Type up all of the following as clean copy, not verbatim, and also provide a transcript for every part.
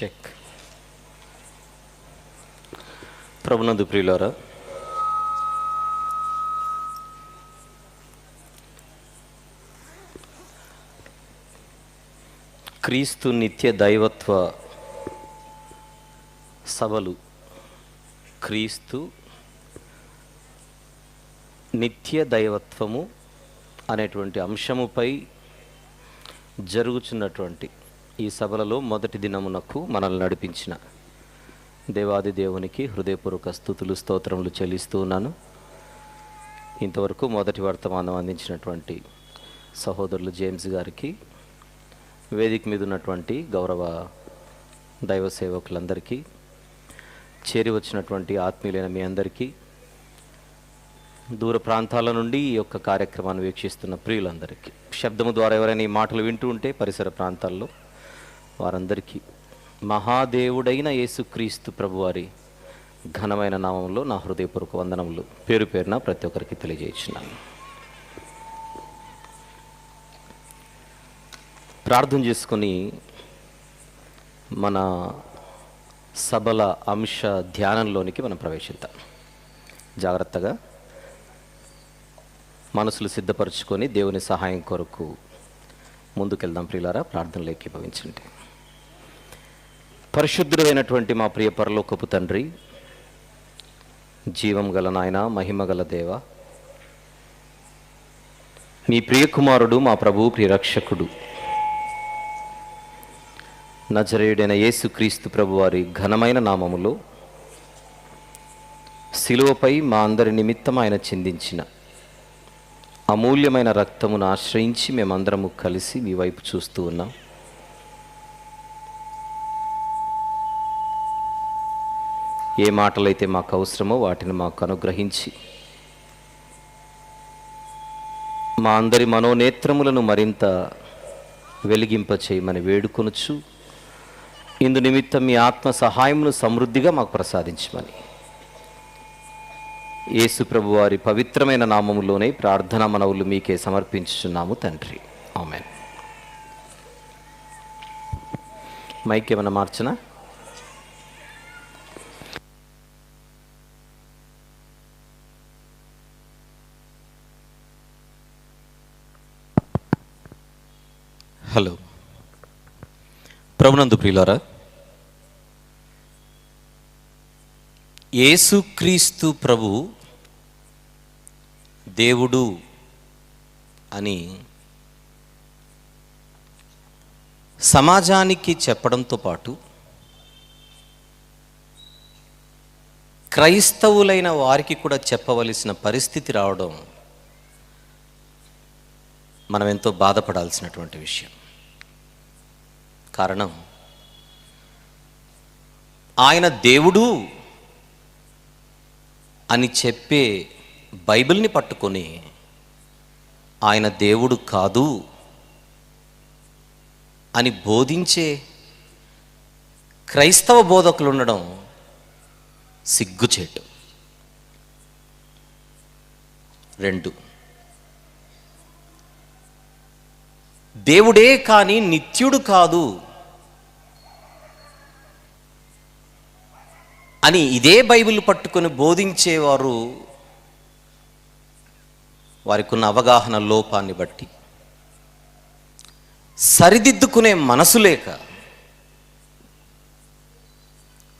Check. ప్రభునందు ప్రియులారా, క్రీస్తు నిత్య దైవత్వ సభలు, క్రీస్తు నిత్య దైవత్వము అనేటువంటి అంశముపై జరుగుతున్నటువంటి ఈ సభలలో మొదటి దినమునకు మనల్ని నడిపించిన దేవాది దేవునికి హృదయపూర్వక స్తుతులు స్తోత్రములు చెల్లిస్తూ ఉన్నాను. ఇంతవరకు మొదటి వర్తమానం అందించినటువంటి సహోదరులు జేమ్స్ గారికి, వేదిక మీద ఉన్నటువంటి గౌరవ దైవ సేవకులందరికీ, చేరి వచ్చినటువంటి ఆత్మీయులైన మీ అందరికీ, దూర ప్రాంతాల నుండి ఈ యొక్క కార్యక్రమాన్ని వీక్షిస్తున్న ప్రియులందరికీ, శబ్దము ద్వారా ఎవరైనా ఈ మాటలు వింటూ ఉంటే పరిసర ప్రాంతాల్లో వారందరికీ మహాదేవుడైన యేసుక్రీస్తు ప్రభువారి ఘనమైన నామంలో నా హృదయపూర్వక వందనములు పేరు పేరున ప్రతి ఒక్కరికి తెలియజేస్తున్నాను. ప్రార్థన చేసుకొని మన సభల అంశ ధ్యానంలోనికి మనం ప్రవేశిద్దాం. జాగ్రత్తగా మనసులు సిద్ధపరచుకొని దేవుని సహాయం కొరకు ముందుకెళ్దాం. ప్రియులారా, ప్రార్థనలు ఏకీభవించండి. పరిశుద్ధుడైనటువంటి మా ప్రియ పరలోకపు తండ్రి, జీవం గల నాయన, మహిమ గల దేవ, మీ ప్రియ కుమారుడు, మా ప్రభువు ప్రియరక్షకుడు నజరేయుడైన యేసుక్రీస్తు ప్రభువారి ఘనమైన నామములో శిలువపై మా అందరి నిమిత్తం ఆయన చిందించిన అమూల్యమైన రక్తమును ఆశ్రయించి మేమందరము కలిసి మీ వైపు చూస్తూ ఉన్నాం. ఏ మాటలైతే మాకు అవసరమో వాటిని మాకు అనుగ్రహించి మా అందరి మనోనేత్రములను మరింత వెలిగింప చేయమని వేడుకొనుచు, ఇందు నిమిత్తం మీ ఆత్మ సహాయమును సమృద్ధిగా మాకు ప్రసాదించమని యేసు ప్రభు వారి పవిత్రమైన నామములోనే ప్రార్థనా మనవులు మీకే సమర్పించుచున్నాము తండ్రి, ఆమేన్. మైక్ ఏమైనా మార్చనా? హలో. ప్రభునందు ప్రియులారా, యేసుక్రీస్తు ప్రభు దేవుడు అని సమాజానికి చెప్పడంతో పాటు క్రైస్తవులైన వారికి కూడా చెప్పవలసిన పరిస్థితి రావడం మనం ఎంతో బాధపడాల్సినటువంటి విషయం. కారణం, ఆయన దేవుడు అని చెప్పే బైబిల్ని పట్టుకొని ఆయన దేవుడు కాదు అని బోధించే క్రైస్తవ బోధకులు ఉండడం సిగ్గుచేటు. 2, దేవుడే కానీ నిత్యుడు కాదు అని ఇదే బైబిల్ పట్టుకొని బోధించేవారు వారికి ఉన్న అవగాహన లోపాన్ని బట్టి, సరిదిద్దుకునే మనసు లేక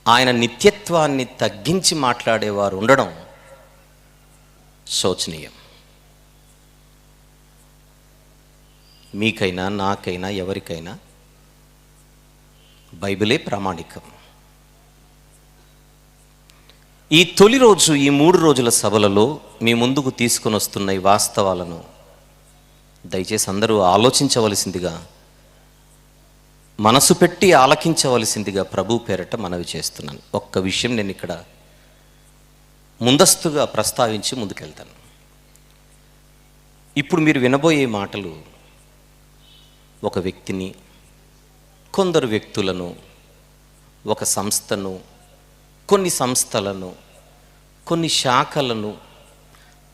ఆయన నిత్యత్వాన్ని తగ్గించి మాట్లాడేవారు ఉండడం శోచనీయం. మీకైనా నాకైనా ఎవరికైనా బైబిలే ప్రామాణికం. ఈ తొలి రోజు, ఈ 3 రోజుల సభలలో మీ ముందుకు తీసుకొని వస్తున్న ఈ వాస్తవాలను దయచేసి అందరూ ఆలోచించవలసిందిగా, మనసు పెట్టి ఆలకించవలసిందిగా ప్రభు పేరట మనవి చేస్తున్నాను. ఒక్క విషయం నేను ఇక్కడ ముందస్తుగా ప్రస్తావించి ముందుకెళ్తాను. ఇప్పుడు మీరు వినబోయే మాటలు ఒక వ్యక్తిని, కొందరు వ్యక్తులను, ఒక సంస్థను, కొన్ని సంస్థలను, కొన్ని శాఖలను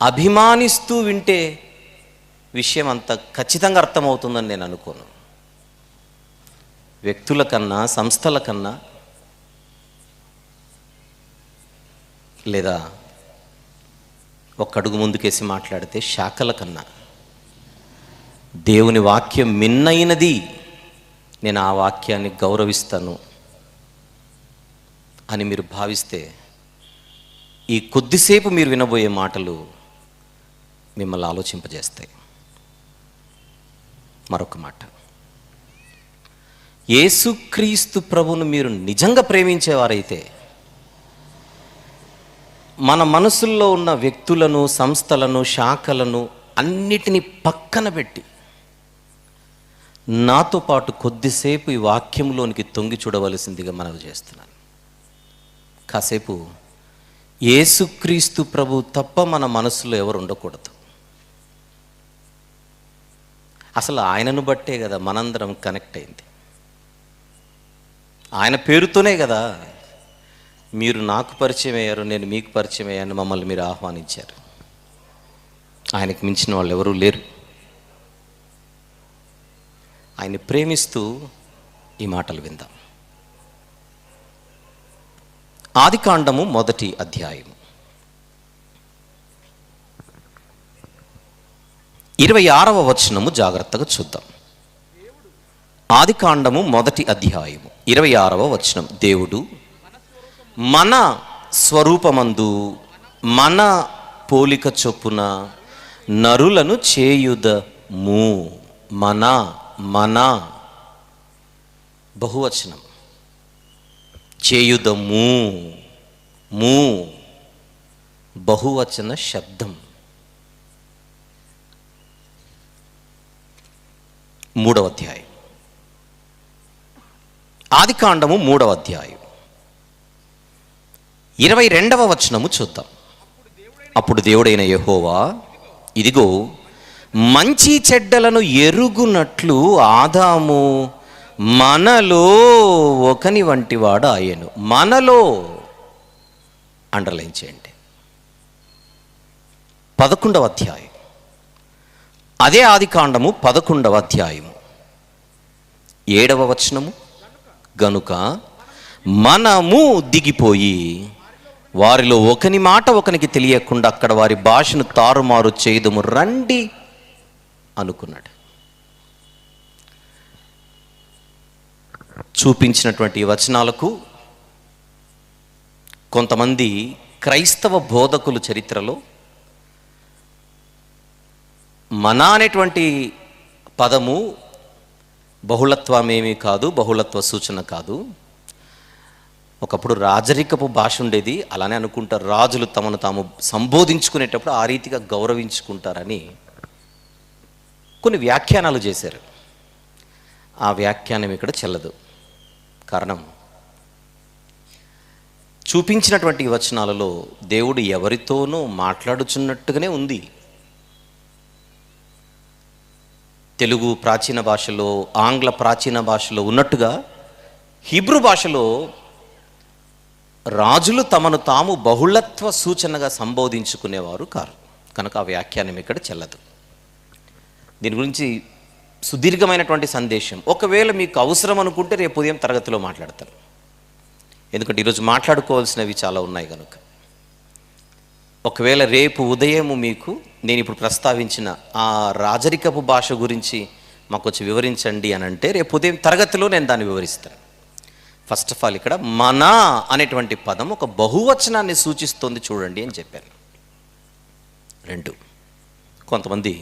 అభిమానిస్తూ వింటే విషయం అంత ఖచ్చితంగా అర్థమవుతుందని నేను అనుకోను. వ్యక్తుల కన్నా, సంస్థల కన్నా, లేదా ఒక అడుగు ముందుకేసి మాట్లాడితే శాఖల కన్నా దేవుని వాక్యం మిన్నైనది, నేను ఆ వాక్యాన్ని గౌరవిస్తాను అని మీరు భావిస్తే ఈ కొద్దిసేపు మీరు వినబోయే మాటలు మిమ్మల్ని ఆలోచింపజేస్తాయి. మరొక మాట, యేసుక్రీస్తు ప్రభువును మీరు నిజంగా ప్రేమించేవారైతే మన మనసుల్లో ఉన్న వ్యక్తులను, సంస్థలను, శాఖలను అన్నిటినీ పక్కన పెట్టి నాతో పాటు కొద్దిసేపు ఈ వాక్యంలోనికి తొంగి చూడవలసిందిగా మనవి చేస్తున్నాను. కాసేపు యేసుక్రీస్తు ప్రభు తప్ప మన మనసులో ఎవరు ఉండకూడదు. అసలు ఆయనను బట్టే కదా మనందరం కనెక్ట్ అయింది. ఆయన పేరుతోనే కదా మీరు నాకు పరిచయం అయ్యారు, నేను మీకు పరిచయం అయ్యాను, మమ్మల్ని మీరు ఆహ్వానించారు. ఆయనకు మించిన వాళ్ళు ఎవరూ లేరు. ఆయన్ని ప్రేమిస్తూ ఈ మాటలు విందాం. ఆదికాండము 1వ అధ్యాయం 26వ వచనము జాగ్రత్తగా చూద్దాం. ఆదికాండము 1వ అధ్యాయము 26వ వచనం. దేవుడు మన స్వరూపమందు మన పోలిక చొప్పున నరులను చేయుదము. మన బహువచనం, చేయుదము బహువచన శబ్దం. 3వ అధ్యాయం, ఆదికాండము 3వ అధ్యాయం 22వ వచనము చూద్దాం. అప్పుడు దేవుడైన యెహోవా, ఇదిగో మంచి చెడ్డలను ఎరుగునట్లు ఆదాము మనలో ఒకని వంటి వాడు ఆయను. మనలో అండర్లైన్ చేయండి. 11వ అధ్యాయం, అదే ఆదికాండము 11వ అధ్యాయము 7వ వచనము. గనుక మనము దిగిపోయి వారిలో ఒకని మాట ఒకనికి తెలియకుండా అక్కడ వారి భాషను తారుమారు చేయుదుము రండి అనుకున్నాడు. చూపించినటువంటి వచనాలకు కొంతమంది క్రైస్తవ బోధకులు చరిత్రలో మన అనేటువంటి పదము బహుళత్వమేమీ కాదు, బహుళత్వ సూచన కాదు. ఒకప్పుడు రాజరికపు భాష ఉండేది, అలానే అనుకుంటారు. రాజులు తమను తాము సంబోధించుకునేటప్పుడు ఆ రీతిగా గౌరవించుకుంటారని కొన్ని వ్యాఖ్యానాలు చేశారు. ఆ వ్యాఖ్యానం ఇక్కడ చెల్లదు. కారణం, చూపించినటువంటి వచనాలలో దేవుడు ఎవరితోనూ మాట్లాడుచున్నట్టుగానే ఉంది. తెలుగు ప్రాచీన భాషలో, ఆంగ్ల ప్రాచీన భాషలో ఉన్నట్టుగా హీబ్రూ భాషలో రాజులు తమను తాము బహుళత్వ సూచనగా సంబోధించుకునేవారు కారు. కనుక ఆ వ్యాఖ్యానం ఇక్కడ చెల్లదు. దీని గురించి సుదీర్ఘమైనటువంటి సందేశం ఒకవేళ మీకు అవసరం అనుకుంటే రేపు ఉదయం తరగతిలో మాట్లాడతాను. ఎందుకంటే ఈరోజు మాట్లాడుకోవాల్సినవి చాలా ఉన్నాయి కనుక. ఒకవేళ రేపు ఉదయం మీకు నేను ఇప్పుడు ప్రస్తావించిన ఆ రాజరికపు భాష గురించి మాకు వచ్చి వివరించండి అని అంటే రేపు ఉదయం తరగతిలో నేను దాన్ని వివరిస్తాను. ఫస్ట్ ఆఫ్ ఆల్ ఇక్కడ మన అనేటువంటి పదం ఒక బహువచనాన్ని సూచిస్తుంది చూడండి అని చెప్పాను. 2, కొంతమంది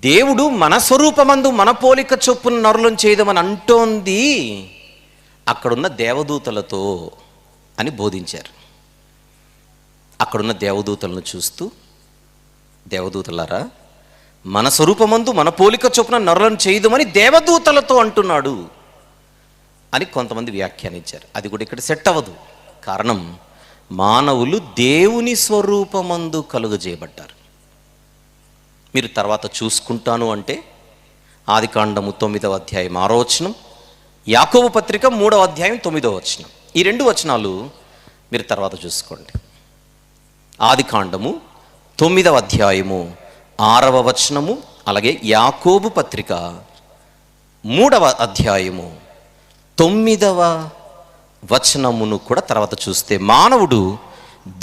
దేవుడు మన స్వరూపమందు మన పోలిక చొప్పున నరులను చేయదమని అంటోంది అక్కడున్న దేవదూతలతో అని బోధించారు. అక్కడున్న దేవదూతలను చూస్తూ, దేవదూతలారా మన స్వరూపమందు మన పోలిక చొప్పున నరులను చేయదమని దేవదూతలతో అంటున్నాడు అని కొంతమంది వ్యాఖ్యానించారు. అది కూడా ఇక్కడ సెట్ అవ్వదు. కారణం, మానవులు దేవుని స్వరూపమందు కలుగజేయబడ్డారు. మీరు తర్వాత చూసుకుంటాను అంటే ఆదికాండము 9వ అధ్యాయం 6వ వచనం, యాకోబు పత్రిక 3వ అధ్యాయం 9వ వచనం. ఈ 2 వచనాలు మీరు తర్వాత చూసుకోండి. ఆదికాండము 9వ అధ్యాయము 6వ వచనము, అలాగే యాకోబు పత్రిక 3వ అధ్యాయము 9వ వచనమును కూడా తర్వాత చూస్తే, మానవుడు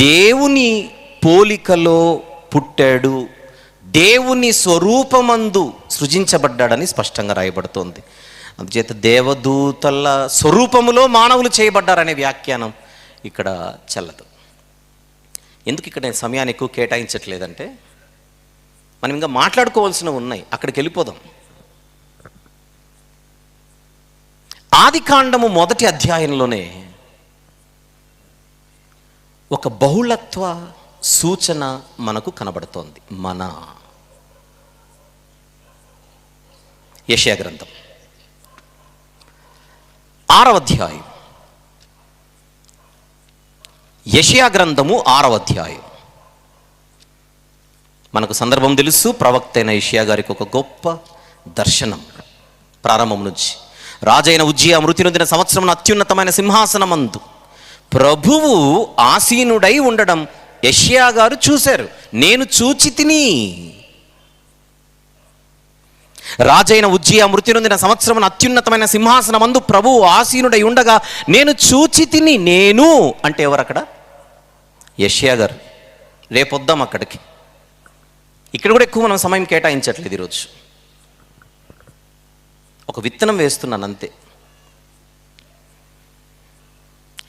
దేవుని పోలికలో పుట్టాడు, దేవుని స్వరూపమందు సృజించబడ్డాడని స్పష్టంగా రాయబడుతోంది. అందుచేత దేవదూతల స్వరూపములో మానవులు చేయబడ్డారనే వ్యాఖ్యానం ఇక్కడ చెల్లదు. ఎందుకు ఇక్కడ నేను సమయాన్ని ఎక్కువ కేటాయించట్లేదంటే, మనం ఇంకా మాట్లాడుకోవాల్సినవి ఉన్నాయి, అక్కడికి వెళ్ళిపోదాం. ఆదికాండము 1వ అధ్యాయంలోనే ఒక బహుళత్వ సూచన మనకు కనబడుతోంది. మన యెషయా గ్రంథం 6వ అధ్యాయం, యెషయా గ్రంథము 6వ అధ్యాయం. మనకు సందర్భం తెలుసు, ప్రవక్త అయిన యెషయా గారికి ఒక గొప్ప దర్శనం. ప్రారంభం నుంచి, రాజైన ఉజ్జియా మృతి నొందిన సంవత్సరమున అత్యున్నతమైన సింహాసనమందు ప్రభువు ఆసీనుడై ఉండడం యెషయా గారు చూశారు. నేను చూచి తిని. రాజైన ఉజ్జియా మృతి నొందిన సంవత్సరమున అత్యున్నతమైన సింహాసనమందు ప్రభువు ఆసీనుడై ఉండగా నేను చూచి తిని. నేను అంటే ఎవరు అక్కడ? యెషయా గారు. రేపొద్దాం అక్కడికి. ఇక్కడ కూడా ఎక్కువ మనం సమయం కేటాయించట్లేదు. ఈరోజు ఒక విత్తనం వేస్తున్నాను అంతే.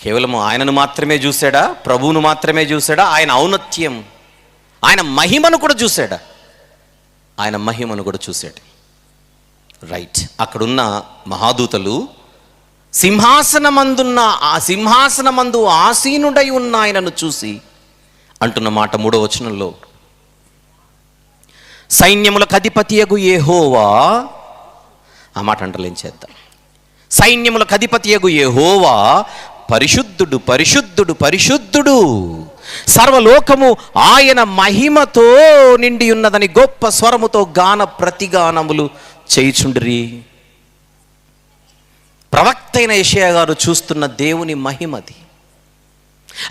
కేవలం ఆయనను మాత్రమే చూశాడా? ప్రభువును మాత్రమే చూశాడా? ఆయన ఔన్నత్యం, ఆయన మహిమను కూడా చూశాడా? ఆయన మహిమను కూడా చూశాడు. రైట్. అక్కడున్న మహాదూతలు సింహాసనమందు ఆసీనుడై ఉన్న ఆయనను చూసి అంటున్న మాట 3వ వచనంలో, సైన్యములకు అధిపతియగు యెహోవా, ఆ మాట అంటలేం చేద్దాం. సైన్యములకు అధిపతియగు యెహోవా పరిశుద్ధుడు, పరిశుద్ధుడు, పరిశుద్ధుడు, సర్వలోకము ఆయన మహిమతో నిండి ఉన్నదని గొప్ప స్వరముతో గాన ప్రతిగానములు చేయుచుండిరి. ప్రవక్త అయిన యెషయా గారు చూస్తున్న దేవుని మహిమది.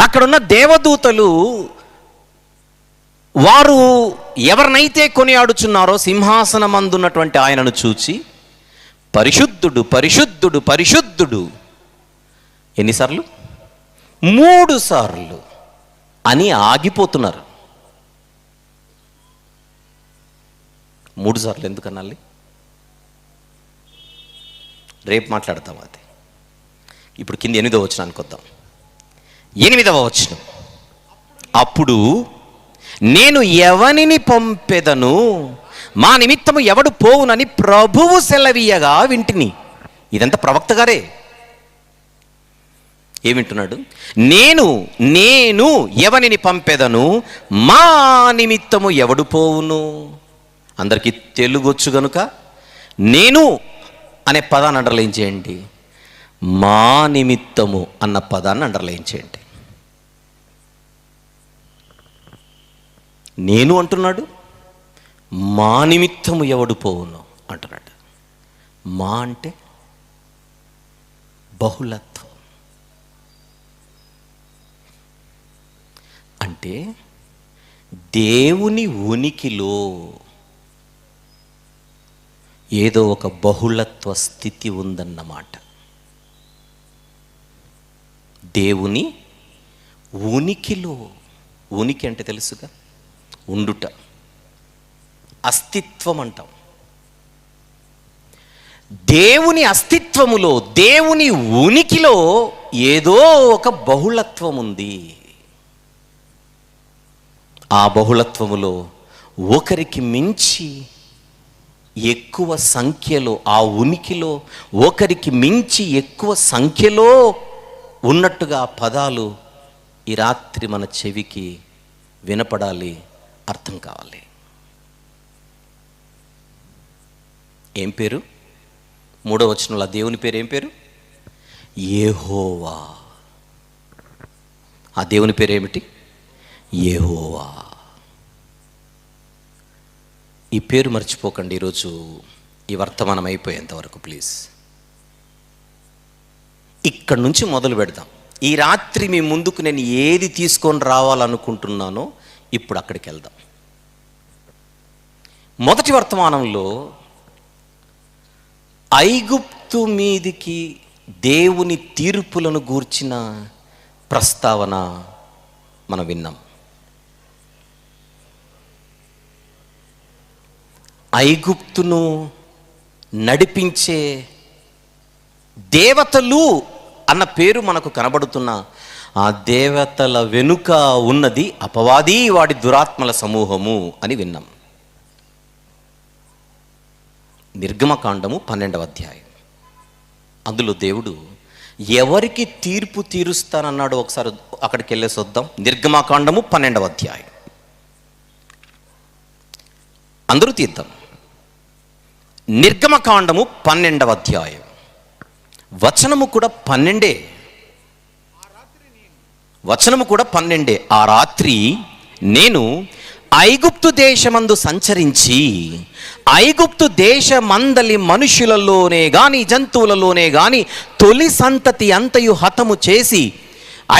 అక్కడున్న దేవదూతలు వారు ఎవరినైతే కొనియాడుచున్నారో సింహాసనమందున్నటువంటి ఆయనను చూచి పరిశుద్ధుడు, పరిశుద్ధుడు, పరిశుద్ధుడు, ఎన్నిసార్లు? 3 సార్లు అని ఆగిపోతున్నారు. 3 సార్లు ఎందుకనాలి? రేపు మాట్లాడతాం అది. ఇప్పుడు కింద 8వ వచనానికి వద్దాం. 8వ వచనం, అప్పుడు నేను ఎవనిని పంపెదను, మా నిమిత్తము ఎవడు పోవునని ప్రభువు సెలవీయగా వింటిని. ఇదంతా ప్రవక్త గారే. ఏమింటున్నాడు? నేను ఎవనిని పంపెదను, మా నిమిత్తము ఎవడు పోవును. అందరికీ తెలుగొచ్చు గనుక నేను అనే పదాన్ని అండర్లైన్ చేయండి, మా నిమిత్తము అన్న పదాన్ని అండర్లైన్ చేయండి. నేను అంటున్నాడు, మా నిమిత్తము ఎవడు పోవును అంటున్నాడు. మా అంటే బహుళత్వం. అంటే దేవుని ఉనికిలో ఏదో ఒక బహుళత్వ స్థితి ఉందన్నమాట. దేవుని ఉనికిలో, ఉనికి అంటే తెలుసుగా, ఉండుట, అస్తిత్వం అంటాం. దేవుని అస్తిత్వములో, దేవుని ఉనికిలో ఏదో ఒక బహుళత్వం ఉంది. ఆ బహుళత్వములో ఒకరికి మించి ఎక్కువ సంఖ్యలో, ఆ ఉనికిలో ఒకరికి మించి ఎక్కువ సంఖ్యలో ఉన్నట్టుగా పదాలు ఈ రాత్రి మన చెవికి వినపడాలి, అర్థం కావాలి. ఏం పేరు? 3వ వచనంలో దేవుని పేరు ఏం పేరు? యెహోవా. ఆ దేవుని పేరు ఏమిటి? యెహోవా. ఈ పేరు మర్చిపోకండి ఈరోజు ఈ వర్తమానం అయిపోయేంత వరకు ప్లీజ్. ఇక్కడి నుంచి మొదలు పెడదాం. ఈ రాత్రి మీ ముందుకు నేను ఏది తీసుకొని రావాలనుకుంటున్నానో ఇప్పుడు అక్కడికి వెళ్దాం. మొదటి వర్తమానంలో ఐగుప్తు మీదికి దేవుని తీర్పులను గూర్చిన ప్రస్తావన మనం విన్నాం. ఐగుప్తును నడిపించే దేవతలు అన్న పేరు మనకు కనబడుతున్న ఆ దేవతల వెనుక ఉన్నది అపవాది, వాడి దురాత్మల సమూహము అని విన్నాం. నిర్గమకాండము 12వ అధ్యాయం. అందులో దేవుడు ఎవరికి తీర్పు తీరుస్తానన్నాడు ఒకసారి అక్కడికి వెళ్ళేసి వద్దాం. నిర్గమకాండము 12వ అధ్యాయం. అందరూ తీద్దాం. నిర్గమకాండము 12వ అధ్యాయం. వచనము కూడా 12. వచనము కూడా 12. ఆ రాత్రి నేను ఐగుప్తు దేశమందు సంచరించి ఐగుప్తు దేశమందలి మనుషులలోనే గాని జంతువులలోనే గాని తొలి సంతతి అంతయు హతము చేసి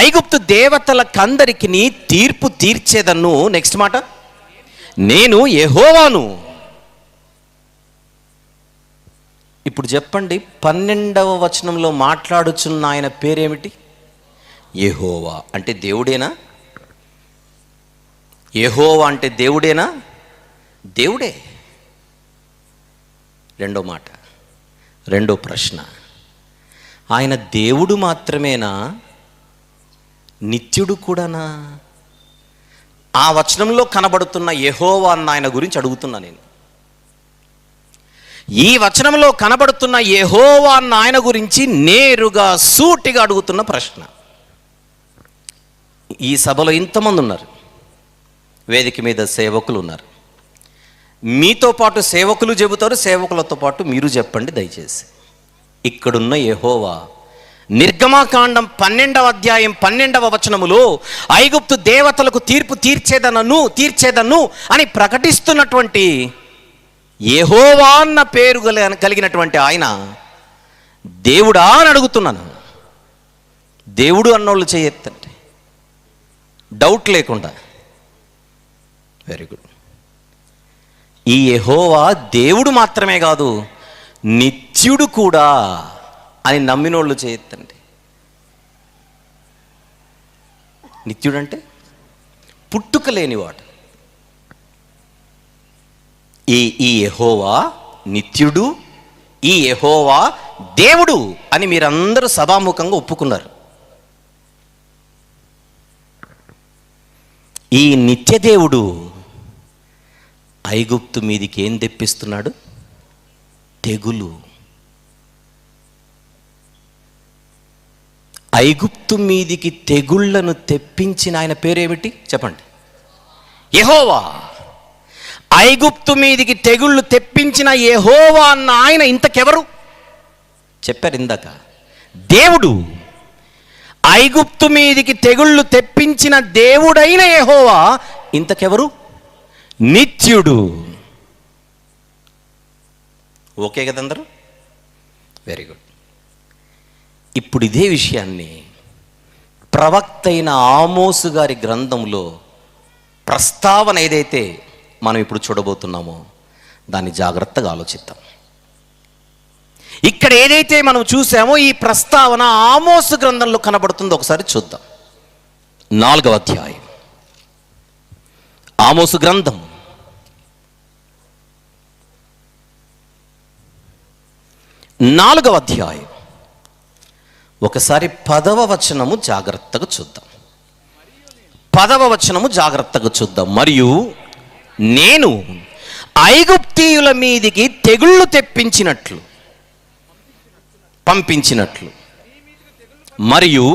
ఐగుప్తు దేవతలకందరికి తీర్పు తీర్చేదను. నెక్స్ట్ మాట, నేను యెహోవాను. ఇప్పుడు చెప్పండి, 12వ వచనంలో మాట్లాడుచున్న ఆయన పేరేమిటి? యెహోవా. అంటే దేవుడేనా? యెహోవా అంటే దేవుడేనా? దేవుడే. రెండో మాట, రెండో ప్రశ్న, ఆయన దేవుడు మాత్రమేనా? నిత్యుడు కూడానా? ఆ వచనంలో కనబడుతున్న యెహోవా అన్న ఆయన గురించి అడుగుతున్నా నేను. ఈ వచనంలో కనబడుతున్న యెహోవా అన్న ఆయన గురించి నేరుగా సూటిగా అడుగుతున్న ప్రశ్న. ఈ సభలో ఇంతమంది ఉన్నారు, వేదిక మీద సేవకులు ఉన్నారు. మీతో పాటు సేవకులు చెబుతారు, సేవకులతో పాటు మీరు చెప్పండి దయచేసి. ఇక్కడున్న యెహోవా నిర్గమకాండం 12వ అధ్యాయం 12వ వచనములో ఐగుప్తు దేవతలకు తీర్పు తీర్చేదను అని ప్రకటిస్తున్నటువంటి యెహోవా అన్న పేరు కలిగినటువంటి ఆయన దేవుడా అని అడుగుతున్నాను. దేవుడు అన్నోళ్ళు చేయెత్తండి, డౌట్ లేకుండా. Very good. ఈ యెహోవా దేవుడు మాత్రమే కాదు, నిత్యుడు కూడా అని నమ్మినోళ్ళు చేయెత్తండి. నిత్యుడంటే పుట్టుక లేనివాడు. ఈ యెహోవా నిత్యుడు, ఈ యెహోవా దేవుడు అని మీరందరూ సభాముఖంగా ఒప్పుకున్నారు. ఈ నిత్యదేవుడు ఐగుప్తు మీదికి ఏం తెప్పిస్తున్నాడు? తెగులు. ఐగుప్తు మీదికి తెగుళ్లను తెప్పించిన ఆయన పేరేమిటి చెప్పండి? యెహోవా. ఐగుప్తు మీదికి తెగుళ్ళు తెప్పించిన యెహోవా అన్న ఆయన ఇంతకెవరు? చెప్పారు ఇందాక, దేవుడు. ఐగుప్తు మీదికి తెగుళ్ళు తెప్పించిన దేవుడైన యెహోవా ఇంతకెవరు? నిత్యుడు. ఓకే కదా అందరూ? Very good. ఇప్పుడు ఇదే విషయాన్ని ప్రవక్త అయిన ఆమోసు గారి గ్రంథంలో ప్రస్తావన ఏదైతే మనం ఇప్పుడు చూడబోతున్నామో దాన్ని జాగ్రత్తగా ఆలోచిద్దాం. ఇక్కడ ఏదైతే మనం చూసామో ఈ ప్రస్తావన ఆమోసు గ్రంథంలో కనబడుతుందో ఒకసారి చూద్దాం. 4వ అధ్యాయం ఆమోసు గ్రంథం 4వ అధ్యాయం ఒకసారి 10వ వచనము జాగ్రత్తగా చూద్దాం. 10వ వచనము జాగ్రత్తగా చూద్దాం. మరియు నేను ఐగుప్తీయుల మీదికి తెగుళ్ళు పంపించినట్లు మరియు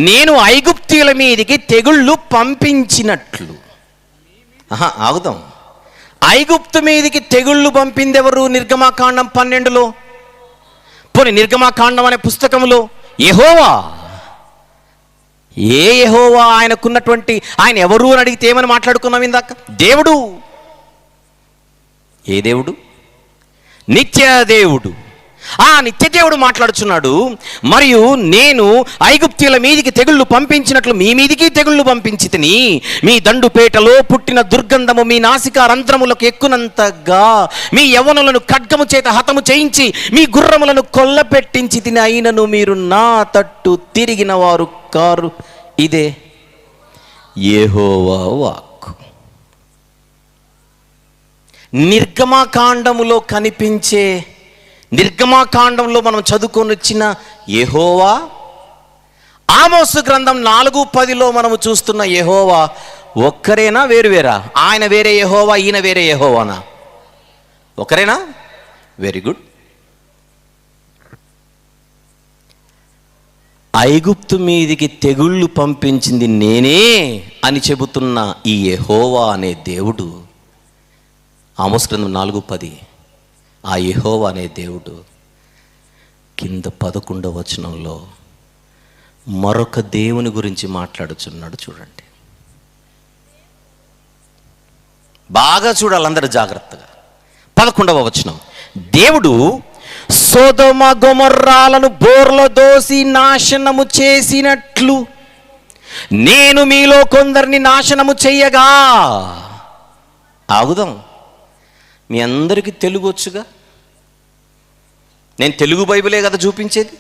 నేను ఐగుప్తీయుల మీదికి తెగుళ్ళు పంపించినట్లు. ఆగుదాం. ఐగుప్తు మీదికి తెగుళ్ళు పంపింది ఎవరు? నిర్గమకాండం 12లో. పోనీ నిర్గమకాండం అనే పుస్తకంలో యెహోవా. ఏ యెహోవా? ఆయనకున్నటువంటి ఆయన ఎవరు అని అడిగితే ఏమని మాట్లాడుకున్నాం ఇందాక? దేవుడు. ఏ దేవుడు? నిత్య దేవుడు. ఆ నిత్యదేవుడు మాట్లాడుచున్నాడు, మరియు నేను ఐగుప్తీయుల మీదికి తెగుళ్ళు పంపించినట్లు మీ మీదికి తెగుళ్ళు పంపించి తిని, మీ దండుపేటలో పుట్టిన దుర్గంధము మీ నాసికా రంధ్రములకు ఎక్కునంతగా మీ యవ్వనులను ఖడ్గము చేత హతము చేయించి మీ గుర్రములను కొల్లపెట్టించి తిని, అయినను మీరు నా తట్టు తిరిగిన వారు కారు. ఇదే యెహోవా వాక్కు. నిర్గమకాండములో కనిపించే, నిర్గమకాండంలో మనం చదువుకొని వచ్చిన యెహోవా, ఆమోసు గ్రంథం 4:10లో మనము చూస్తున్న యెహోవా ఒక్కరేనా వేరువేరా? ఆయన వేరే యెహోవా, ఈయన వేరే యెహోవానా? ఒకరేనా? Very good. ఐగుప్తు మీదికి తెగుళ్ళు పంపించింది నేనే అని చెబుతున్న ఈ యెహోవా అనే దేవుడు, ఆమోసు గ్రంథం 4:10, ఆ యెహోవా అనే దేవుడు కింద 11వ వచనంలో మరొక దేవుని గురించి మాట్లాడుచున్నాడు. చూడండి, బాగా చూడాలి అందరూ జాగ్రత్తగా. 11వ వచనం, దేవుడు సొదొమ గొమొర్రాలను బోర్ల దోసి నాశనము చేసినట్లు నేను మీలో కొందరిని నాశనము చెయ్యగా. ఆగుదాం. మీ అందరికీ తెలుగు వచ్చుగా? నేను తెలుగు బైబిలే కదా చూపించేది.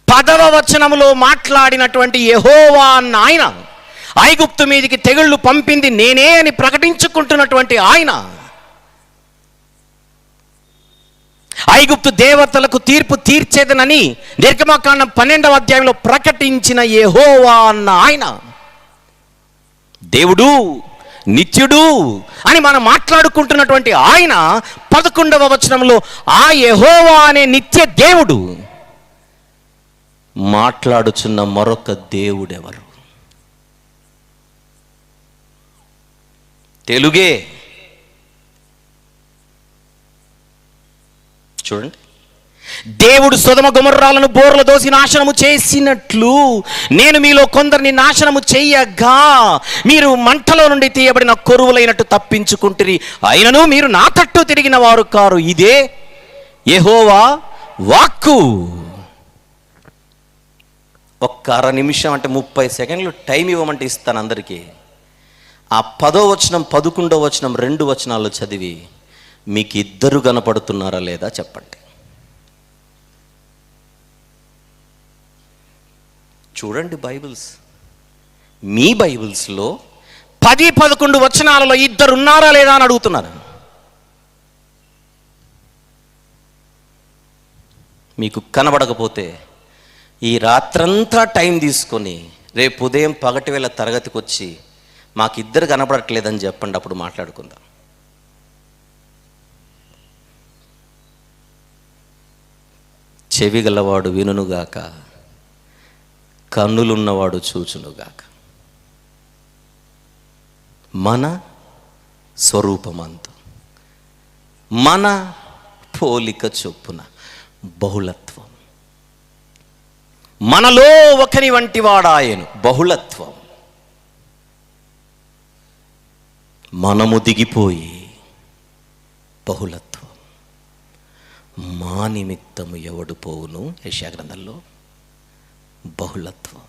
10వ వచనములో మాట్లాడినటువంటి యెహోవా అన్న ఆయన, ఐగుప్తు మీదికి తెగుళ్ళు పంపింది నేనే అని ప్రకటించుకుంటున్నటువంటి ఆయన, ఐగుప్తు దేవతలకు తీర్పు తీర్చేదనని నిర్గమకాండం 12వ అధ్యాయంలో ప్రకటించిన యెహోవా అన్న ఆయన, దేవుడు నిత్యుడు అని మనం మాట్లాడుకుంటున్నటువంటి ఆయన 11వ వచనంలో ఆ యెహోవా అనే నిత్య దేవుడు మాట్లాడుచున్న మరొక దేవుడెవరు? తెలుగే. చూడండి, దేవుడు సొదొమ గొమొర్రాలను బోర్ల దోసి నాశనము చేసినట్లు నేను మీలో కొందరిని నాశనము చెయ్యగా మీరు మంటలో నుండి తీయబడిన కొరువులైనట్టు తప్పించుకుంటురి, అయినను మీరు నా తట్టు తిరిగిన వారు కారు. ఇదే యెహోవా వాక్కు. ఒక్క అర నిమిషం అంటే 30 సెకండ్లు టైం ఇవ్వమంటే ఇస్తాను అందరికీ. ఆ 10వ వచనం 11వ వచనం 2 వచనాలు చదివి మీకు ఇద్దరు కనపడుతున్నారా లేదా చెప్పండి. చూడండి బైబిల్స్, మీ బైబిల్స్లో 10-11 వచనాలలో ఇద్దరు ఉన్నారా లేదా అని అడుగుతున్నారు. మీకు కనబడకపోతే ఈ రాత్రంతా టైం తీసుకొని రేపు ఉదయం పగటి వేళ తరగతికి వచ్చి మాకిద్దరు కనబడట్లేదని చెప్పండి, అప్పుడు మాట్లాడుకుందాం. చెవి గలవాడు వినుగాక, కన్నులున్నవాడు చూచునుగాక. మన స్వరూపమందు మన పోలిక చొప్పున బహుళత్వం, మనలో ఒకని వంటి వాడాయను. బహుళత్వం. మనము దిగిపోయి బహుళత్వం. మా నిమిత్తము ఎవడు పోవును? యెషయా గ్రంథంలో బహుళత్వం.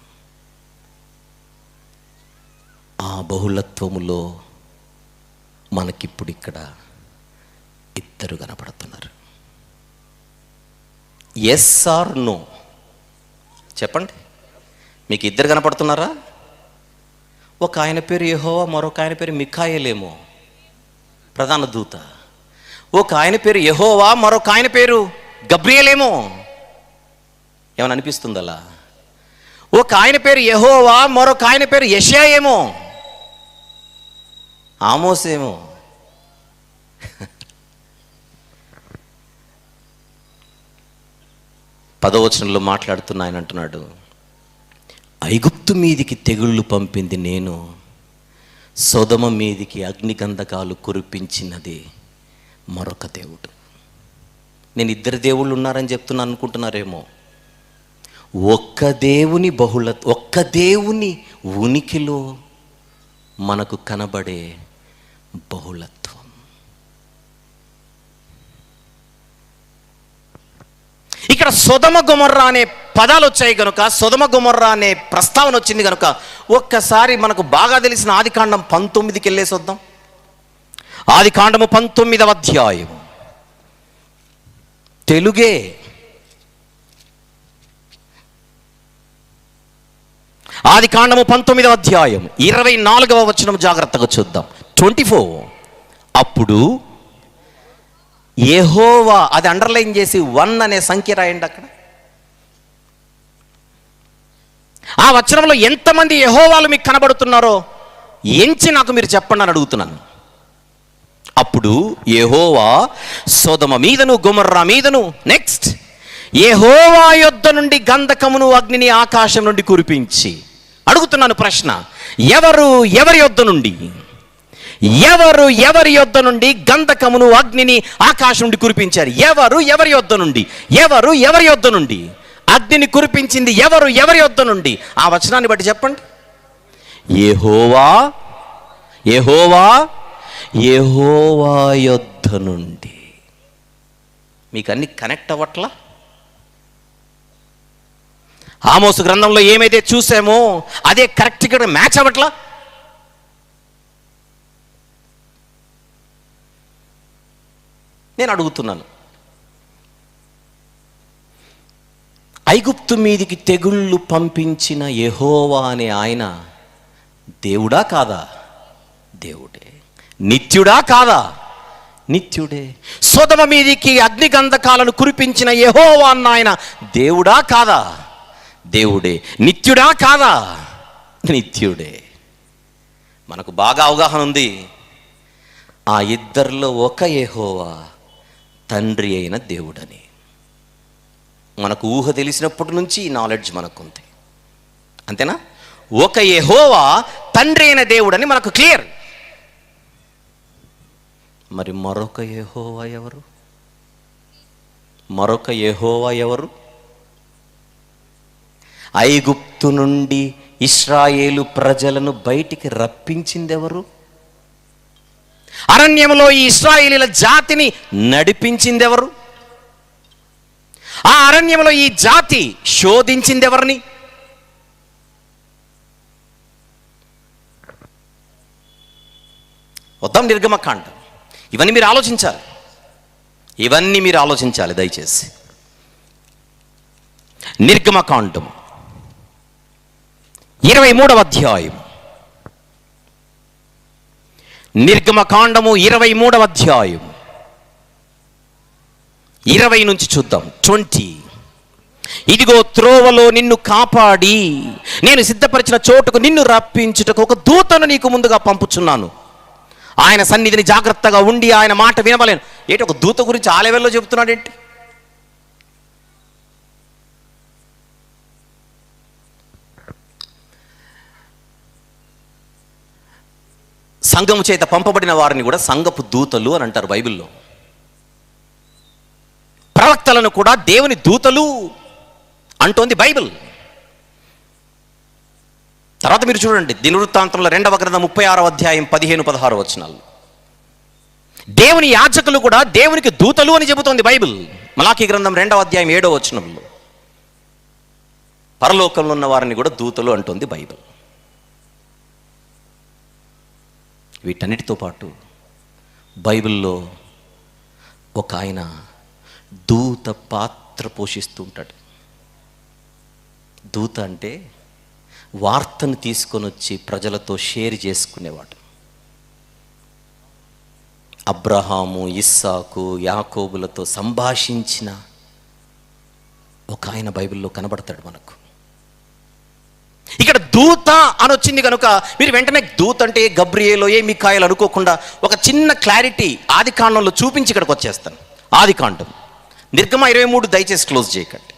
ఆ బహుళత్వములో మనకిప్పుడు ఇక్కడ ఇద్దరు కనపడుతున్నారు. ఎస్ ఆర్ నో చెప్పండి. మీకు ఇద్దరు కనపడుతున్నారా? ఒక ఆయన పేరు యెహోవా, మరొక ఆయన పేరు మిఖాయేలేమో, ప్రధాన దూత. ఒక ఆయన పేరు యెహోవా, మరొక ఆయన పేరు గబ్రియేలేమో. ఏమని అనిపిస్తుంది అలా? ఒక ఆయన పేరు యెహోవా, మరొక ఆయన పేరు యెషయా ఏమో, ఆమోసేమో. పదవచనంలో మాట్లాడుతున్న ఆయన అంటున్నాడు, ఐగుప్తు మీదికి తెగుళ్ళు పంపింది నేను, సొదొమ మీదికి అగ్నిగంధకాలు కురిపించినది మరొక దేవుడు. నేను ఇద్దరు దేవుళ్ళు ఉన్నారని చెప్తున్నా అనుకుంటున్నారేమో. ఒక్క దేవుని ఒక్క దేవుని ఉనికిలో మనకు కనబడే బహుళత్వం. ఇక్కడ సొదొమ గొమొర్రా అనే పదాలు వచ్చాయి కనుక, సొదొమ గొమొర్రా అనే ప్రస్తావన వచ్చింది కనుక ఒక్కసారి మనకు బాగా తెలిసిన ఆదికాండం 19కి వెళ్ళేసి వద్దాం. ఆదికాండము 19వ అధ్యాయం, తెలుగే. ఆదికాండము 19వ అధ్యాయం 24వ వచనం జాగ్రత్తగా చూద్దాం. 24. అప్పుడు యెహోవా, అది అండర్లైన్ చేసి 1 అనే సంఖ్య రాయండి అక్కడ. ఆ వచనంలో ఎంతమంది యెహోవాలు మీకు కనబడుతున్నారో ఎంచి నాకు మీరు చెప్పండి అని అడుగుతున్నాను. అప్పుడు యెహోవా సొదొమ మీదను గొమొర్రా మీదను, నెక్స్ట్, యెహోవా యొద్ద నుండి గంధకమును అగ్నిని ఆకాశం నుండి కురిపించి. అడుగుతున్నాను ప్రశ్న, ఎవరి యొద్ద నుండి? ఎవరి యొద్ద నుండి గంధకమును అగ్నిని ఆకాశం నుండి కురిపించారు? ఎవరి యొద్ద నుండి? ఎవరి యొద్ద నుండి అగ్నిని కురిపించింది? ఎవరి యొద్ద నుండి? ఆ వచనాన్ని బట్టి చెప్పండి. యెహోవా యొద్ద నుండి. మీకు అన్ని కనెక్ట్ అవ్వట్లా? ఆమోసు గ్రంథంలో ఏమైతే చూసామో అదే కరెక్ట్గా మ్యాచ్ అవ్వట్లా? నేను అడుగుతున్నాను, ఐగుప్తు మీదికి తెగుళ్ళు పంపించిన యెహోవా అనే ఆయన దేవుడా కాదా? దేవుడే. నిత్యుడా కాదా? నిత్యుడే. సొదొమ మీదికి అగ్నిగంధకాలను కురిపించిన యెహోవా అన్న ఆయన దేవుడా కాదా? దేవుడే. నిత్యుడా కాదా? నిత్యుడే. మనకు బాగా అవగాహన ఉంది, ఆ ఇద్దరిలో ఒక యెహోవా తండ్రి అయిన దేవుడని. మనకు ఊహ తెలిసినప్పటి నుంచి ఈ నాలెడ్జ్ మనకుంది, అంతేనా? ఒక యెహోవా తండ్రి అయిన దేవుడని మనకు క్లియర్. మరి మరొక యెహోవా ఎవరు? ఐగుప్తు నుండి ఇశ్రాయేలు ప్రజలను బయటికి రప్పించిందెవరు? అరణ్యంలో ఈ ఇశ్రాయేలీల జాతిని నడిపించిందెవరు? ఆ అరణ్యంలో ఈ జాతి శోధించిందెవరిని? వద్దాం నిర్గమకాండం. ఇవన్నీ మీరు ఆలోచించాలి దయచేసి. నిర్గమకాండం 23వ అధ్యాయం. నిర్గమకాండము 23వ అధ్యాయం 20 నుంచి చూద్దాం. 20. ఇదిగో త్రోవలో నిన్ను కాపాడి నేను సిద్ధపరిచిన చోటుకు నిన్ను రప్పించుటకు ఒక దూతను నీకు ముందుగా పంపుచున్నాను. ఆయన సన్నిధిని జాగ్రత్తగా ఉండి ఆయన మాట వినవలేను. ఏంటి ఒక దూత గురించి ఆ లెవెల్లో చెబుతున్నాడేంటి? సంఘము చేత పంపబడిన వారిని కూడా సంఘపు దూతలు అని అంటారు బైబిల్లో. ప్రవక్తలను కూడా దేవుని దూతలు అంటోంది బైబిల్. తర్వాత మీరు చూడండి, దినవృత్తాంతంలో 2వ గ్రంథం 36వ అధ్యాయం 15-16 వచనాలు. దేవుని యాజకులు కూడా దేవునికి దూతలు అని చెబుతోంది బైబిల్. మలాకీ గ్రంథం 2వ అధ్యాయం 7వ వచనంలో పరలోకంలో ఉన్న వారిని కూడా దూతలు అంటోంది బైబిల్. వీటన్నిటితో పాటు బైబిల్లో ఒక ఆయన దూత పాత్ర పోషిస్తూ ఉంటాడు. దూత అంటే వార్తను తీసుకొని వచ్చి ప్రజలతో షేర్ చేసుకునేవాడు. అబ్రహాము, ఇస్సాకు, యాకోబులతో సంభాషించిన ఒక ఆయన బైబిల్లో కనబడతాడు మనకు. ఇక్కడ దూత అని వచ్చింది కనుక మీరు వెంటనే దూత అంటే గబ్రియేలో మీకాయలు అనుకోకుండా ఒక చిన్న క్లారిటీ ఆదికాండంలో చూపించి ఇక్కడికి వచ్చేస్తాను. ఆదికాండం, నిర్గమ 23 దయచేసి క్లోజ్ చేయకండి.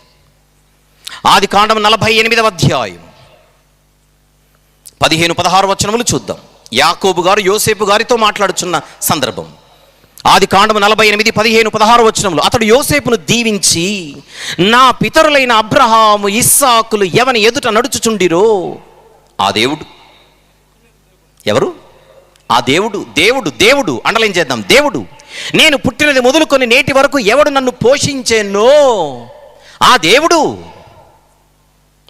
ఆదికాండం 48వ అధ్యాయం 15-16 వచనములు చూద్దాం. యాకోబు గారు యోసేపు గారితో మాట్లాడుచున్న సందర్భం. ఆదికాండం 48, 15-16 వచనములు. అతడు యోసేపును దీవించి, నా పితరులైన అబ్రహాము, ఇస్సాకులు ఎవని ఎదుట నడుచుచుండిరో ఆ దేవుడు. ఎవరు? ఆ దేవుడు. దేవుడు అండర్లైన్ చేద్దాం. దేవుడు, నేను పుట్టినది మొదలుకొని నేటి వరకు ఎవడు నన్ను పోషించేనో ఆ దేవుడు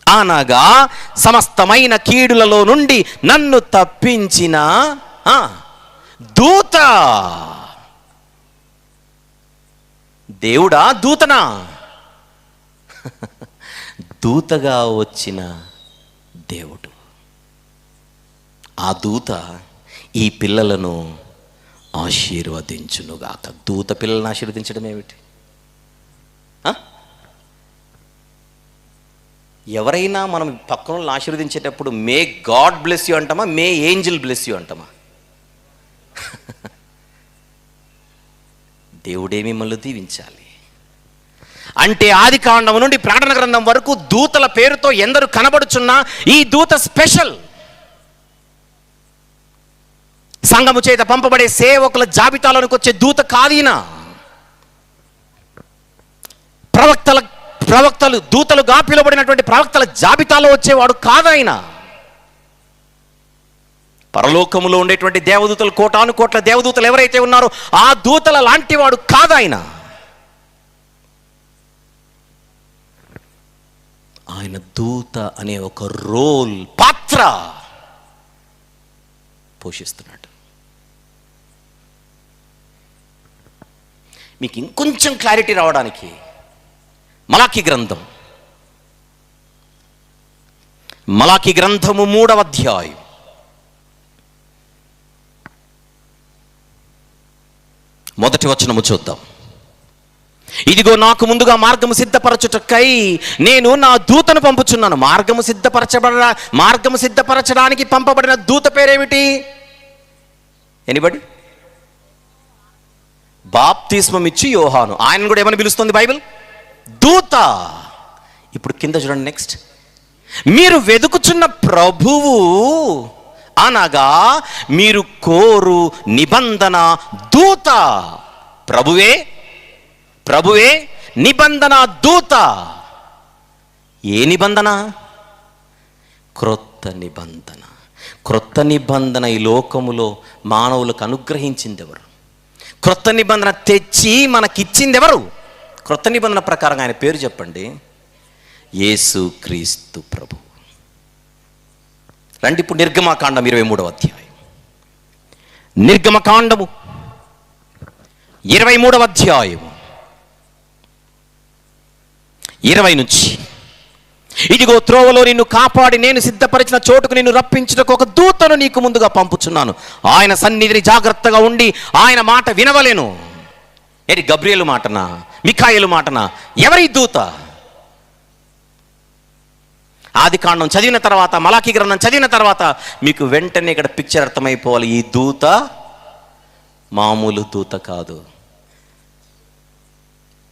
అనగా సమస్తమైన కీడులలో నుండి నన్ను తప్పించిన దూత. దేవుడా దూతనా? దూతగా వచ్చిన దేవుడు. ఆ దూత ఈ పిల్లలను ఆశీర్వదించునుగాక. దూత పిల్లలను ఆశీర్వదించడం ఏమిటి? ఎవరైనా మనం పక్కన వాళ్ళని ఆశీర్వదించేటప్పుడు మే గాడ్ బ్లెస్ యూ అంటామా, మే ఏంజల్ బ్లెస్ యూ అంటామా? దేవుడే మిమ్మల్ని దీవించాలి అంటే ఆది కాండం నుండి ప్రకటన గ్రంథం వరకు దూతల పేరుతో ఎందరు కనబడుచున్నా ఈ దూత స్పెషల్. సంఘము చేత పంపబడే సేవకుల జాబితాలోనికి వచ్చే దూత కాదీనా. ప్రవక్తలు దూతలుగా పిలువబడినటువంటి ప్రవక్తల జాబితాలో వచ్చేవాడు కాదాయన. పరలోకములో ఉండేటువంటి దేవదూతలు, కోటాను కోట్ల దేవదూతలు ఎవరైతే ఉన్నారో ఆ దూతల లాంటి వాడు కాదాయన. ఆయన దూత అనే ఒక రోల్, పాత్ర పోషిస్తున్నాడు. మీకు ఇంకొంచెం క్లారిటీ రావడానికి మలాకి గ్రంథము 3వ అధ్యాయం మొదటి వచనము చూద్దాం. ఇదిగో నాకు ముందుగా మార్గము సిద్ధపరచుటకై నేను నా దూతను పంపుచున్నాను. మార్గము సిద్ధపరచడానికి పంపబడిన దూత పేరేమిటి? ఎనిబడి? బాప్తిస్మం ఇచ్చి యోహాను. ఆయన కూడా ఏమని పిలుస్తుంది బైబిల్? దూత. ఇప్పుడు కింద చూడండి, నెక్స్ట్. మీరు వెదుకుచున్న ప్రభువు అనగా మీరు కోరు నిబంధన దూత. ప్రభువే నిబంధన దూత. ఏ నిబంధన? క్రొత్త నిబంధన. క్రొత్త నిబంధన ఈ లోకములో మానవులకు అనుగ్రహించింది ఎవరు? క్రొత్త నిబంధన తెచ్చి మనకిచ్చింది ఎవరు? క్రొత్త నిబంధన ప్రకారం ఆయన పేరు చెప్పండి. యేసు క్రీస్తు ప్రభు. రండి ఇప్పుడు నిర్గమకాండం 23వ అధ్యాయం. నిర్గమకాండము 23వ అధ్యాయం 20 నుంచి. ఇదిగో త్రోవలో నిన్ను కాపాడి నేను సిద్ధపరిచిన చోటుకు నిన్ను రప్పించుటకు ఒక దూతను నీకు ముందుగా పంపుచున్నాను. ఆయన సన్నిధిని జాగ్రత్తగా ఉండి ఆయన మాట వినవలెను. ఏది, గబ్రియేలు మాటనా, మిఖాయేలు మాటనా? ఎవరి దూత? ఆది కాండం చదివిన తర్వాత, మలాకి గ్రంథం చదివిన తర్వాత మీకు వెంటనే ఇక్కడ పిక్చర్ అర్థమైపోవాలి. ఈ దూత మామూలు దూత కాదు.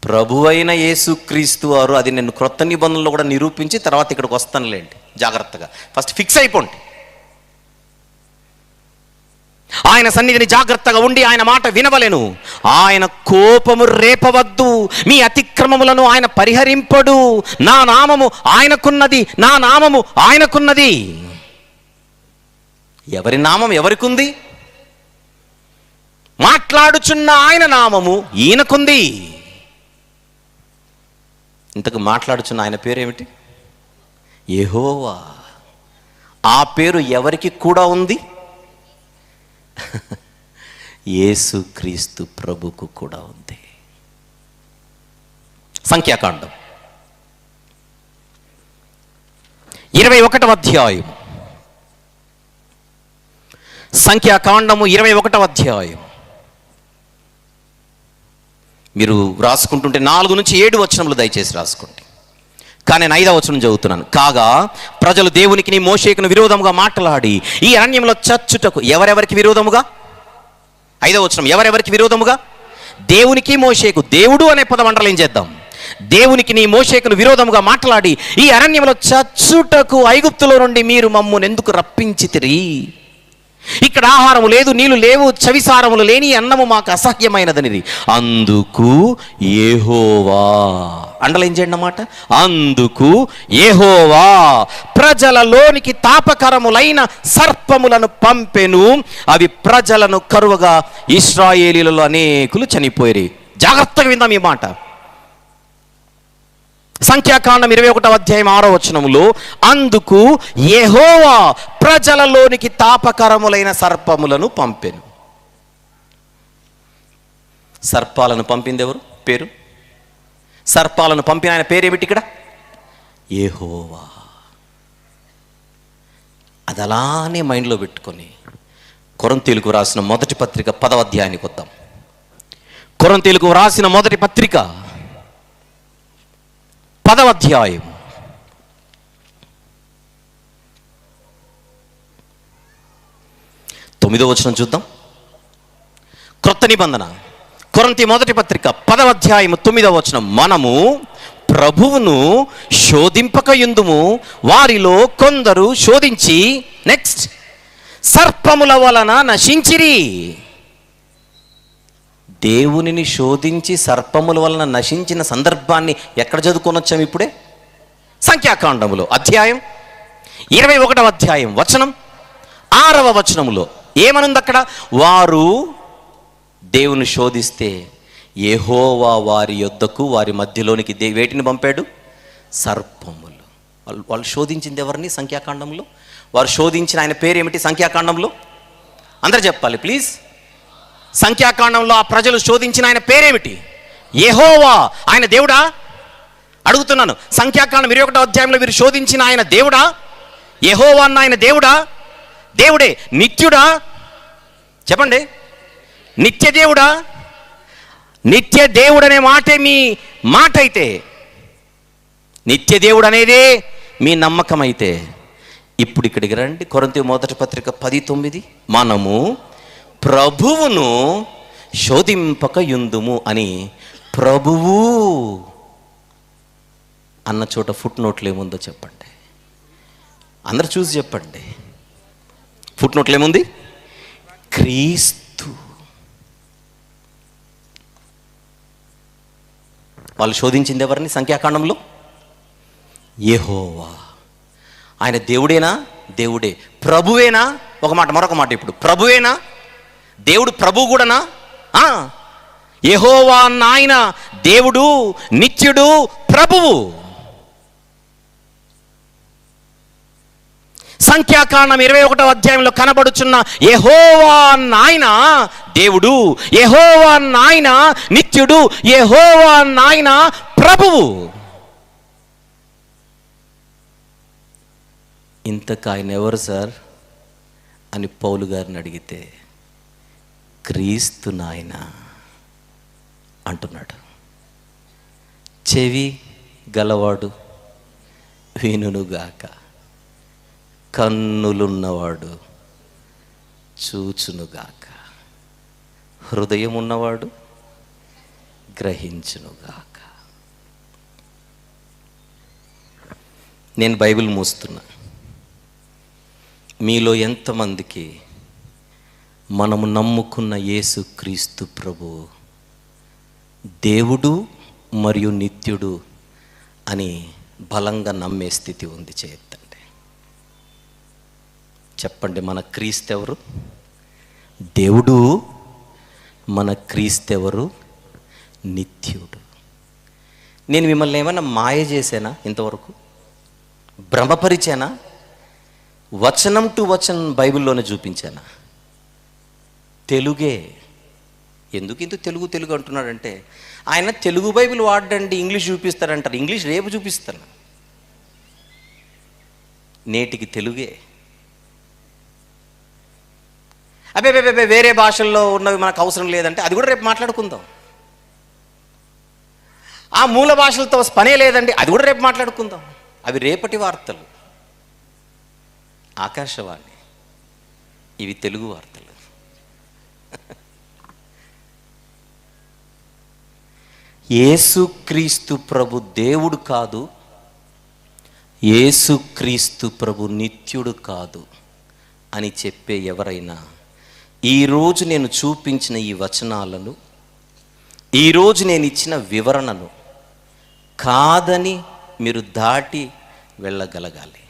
ప్రభువైన యేసుక్రీస్తు వారు. అది నేను క్రొత్త నిబంధనలో కూడా నిరూపించి తర్వాత ఇక్కడికి వస్తానులేండి. జాగ్రత్తగా ఫస్ట్ ఫిక్స్ అయిపోండి. ఆయన సన్నిధిని జాగ్రత్తగా ఉండి ఆయన మాట వినవలెను. ఆయన కోపము రేపవద్దు, మీ అతిక్రమములను ఆయన పరిహరింపడు. నా నామము ఆయనకున్నది, నా నామము ఆయనకున్నది. ఎవరి నామం ఎవరికుంది? మాట్లాడుచున్న ఆయన నామము ఈయనకుంది. ఇంతకు మాట్లాడుచున్న ఆయన పేరు ఏమిటి? యెహోవా. ఆ పేరు ఎవరికి కూడా ఉంది? యేసుక్రీస్తు ప్రభుకు కూడా ఉంది. సంఖ్యాకాండం 21వ అధ్యాయం. సంఖ్యాకాండము 21వ అధ్యాయం. మీరు రాసుకుంటుంటే 4 నుంచి 7 వచనములు దయచేసి రాసుకోండి. కానీ నేను 5వ వచనం చదువుతున్నాను. కాగా ప్రజలు దేవునికి మోషేకును విరోధముగా మాట్లాడి ఈ అరణ్యంలో చచ్చుటకు. ఎవరెవరికి విరోధముగా? 5వ వచనం. ఎవరెవరికి విరోధముగా? దేవునికి మోషేకు. దేవుడు అనే పదం అండర్లైన్ ఏం చేద్దాం. దేవునికి మోషేకును విరోధముగా మాట్లాడి ఈ అరణ్యంలో చచ్చుటకు ఐగుప్తులో నుండి మీరు మమ్మును ఎందుకు రప్పించితిరి? ఇక్కడ ఆహారము లేదు, నీళ్లు లేవు, చవిసారములు లేని అన్నము మాకు అసహ్యమైనదనిది. అందుకు యెహోవా, అండర్లైన్ చేయండి అన్నమాట. అందుకు యెహోవా ప్రజలలోనికి తాపకరములైన సర్పములను పంపెను. అవి ప్రజలను కరువగా ఇశ్రాయేలీలలో అనేకులు చనిపోయారు. జాగ్రత్తగా విందాం ఈ మాట. సంఖ్యాకాండం 21వ అధ్యాయం 6వ వచనములో, అందుకు యెహోవా ప్రజలలోనికి తాపకరములైన సర్పములను పంపెను. సర్పాలను పంపింది ఎవరు? పేరు. సర్పాలను పంపిన ఆయన పేరేమిటి ఇక్కడ? యెహోవా. అది అలానే మైండ్లో పెట్టుకొని కొరింథీయులకు రాసిన మొదటి పత్రిక 10వ అధ్యాయానికి వద్దాం. కొరింథీయులకు రాసిన మొదటి పత్రిక 10వ అధ్యాయం 9వ వచనం చూద్దాం. క్రొత్త నిబంధన కొరింథీ మొదటి పత్రిక 10వ అధ్యాయం 9వ వచనం, మనము ప్రభువును శోధింపకయుందుము, వారిలో కొందరు శోధించి నెక్స్ట్ సర్పముల వలన నశించిరి. దేవునిని శోధించి సర్పముల వలన నశించిన సందర్భాన్ని ఎక్కడ చదువుకొని వచ్చాము? ఇప్పుడే సంఖ్యాకాండములో అధ్యాయం 21వ అధ్యాయం వచనం 6వ వచనములో ఏమనుంది అక్కడ? వారు దేవుని శోధిస్తే యెహోవా వారి యొద్దకు వారి మధ్యలోనికి వేటిని పంపాడు? సర్పములు. వాళ్ళు శోధించింది ఎవరిని? సంఖ్యాకాండంలో వారు శోధించిన ఆయన పేరు ఏమిటి? సంఖ్యాకాండంలో అందరూ చెప్పాలి ప్లీజ్. సంఖ్యాకాండంలో ఆ ప్రజలు శోధించిన ఆయన పేరేమిటి? యెహోవా. ఆయన దేవుడా? అడుగుతున్నాను. సంఖ్యాకాండం 21వ అధ్యాయంలో వీరు శోధించిన ఆయన దేవుడా? యెహోవా అన్న ఆయన దేవుడా? దేవుడే. నిత్యుడా? చెప్పండి. నిత్య దేవుడా? నిత్య దేవుడు అనే మాటే మీ మాట అయితే, నిత్య దేవుడు అనేదే మీ నమ్మకం అయితే, ఇప్పుడు ఇక్కడికి రండి. కొరింథీ మొదటి పత్రిక 10:9, మనము ప్రభువును శోధింపకయుందుము అని ప్రభువు అన్న చోట ఫుట్ నోట్లు ఏముందో చెప్పండి. అందరు చూసి చెప్పండి. ఫుట్ నోట్లు ఏముంది? క్రీస్తు. వాళ్ళు శోధించింది ఎవరిని సంఖ్యాకాండంలో? యెహోవా. ఆయన దేవుడేనా? దేవుడే. ప్రభువేనా? ఒక మాట మరొక మాట. ఇప్పుడు ప్రభువేనా? దేవుడు ప్రభు కూడానా? యెహోవా అన్న ఆయన దేవుడు, నిత్యుడు, ప్రభువు. సంఖ్యాకాండం 21వ అధ్యాయంలో కనబడుచున్న యెహోవా అన్న ఆయన దేవుడు, యెహోవా అన్న ఆయన నిత్యుడు, యెహోవా అన్న ఆయన ప్రభువు. ఇంతకు ఆయన ఎవరు సార్ అని పౌలు గారిని అడిగితే, క్రీస్తు నాయన అంటున్నాడు. చెవి గలవాడు వినుగాక, కన్నులున్నవాడు చూచునుగాక, హృదయం ఉన్నవాడు గ్రహించునుగాక. నేను బైబిల్ మూస్తున్నా. మీలో ఎంతమందికి మనము నమ్ముకున్న యేసు క్రీస్తు ప్రభు దేవుడు మరియు నిత్యుడు అని బలంగా నమ్మే స్థితి ఉంది? చేయొద్దండి. చెప్పండి, మన క్రీస్తు ఎవరు? దేవుడు. మన క్రీస్తు ఎవరు? నిత్యుడు. నేను మిమ్మల్ని ఏమైనా మాయ చేశానా? ఇంతవరకు భ్రమపరిచానా? వచనం టు వచనం బైబిల్లోనే చూపించానా? తెలుగే. ఎందుకు ఇంత తెలుగు తెలుగు అంటున్నాడంటే, ఆయన తెలుగు బైబిల్ వాడండి, ఇంగ్లీష్ చూపిస్తారంటారు. ఇంగ్లీష్ రేపు చూపిస్తాను. నేటికి తెలుగే. అబ్బే వేరే భాషల్లో ఉన్నవి మనకు అవసరం లేదంటే అది కూడా రేపు మాట్లాడుకుందాం. ఆ మూల భాషలతో పనే లేదండి, అది కూడా రేపు మాట్లాడుకుందాం. అవి రేపటి వార్తలు. ఆకాశవాణి, ఇవి తెలుగు వార్తలు. యేసుక్రీస్తు ప్రభు దేవుడు కాదు, యేసుక్రీస్తు ప్రభు నిత్యుడు కాదు అని చెప్పే ఎవరైనా ఈరోజు నేను చూపించిన ఈ వచనాలను, ఈరోజు నేను ఇచ్చిన వివరణను కాదని మీరు దాటి వెళ్ళగలగాలి.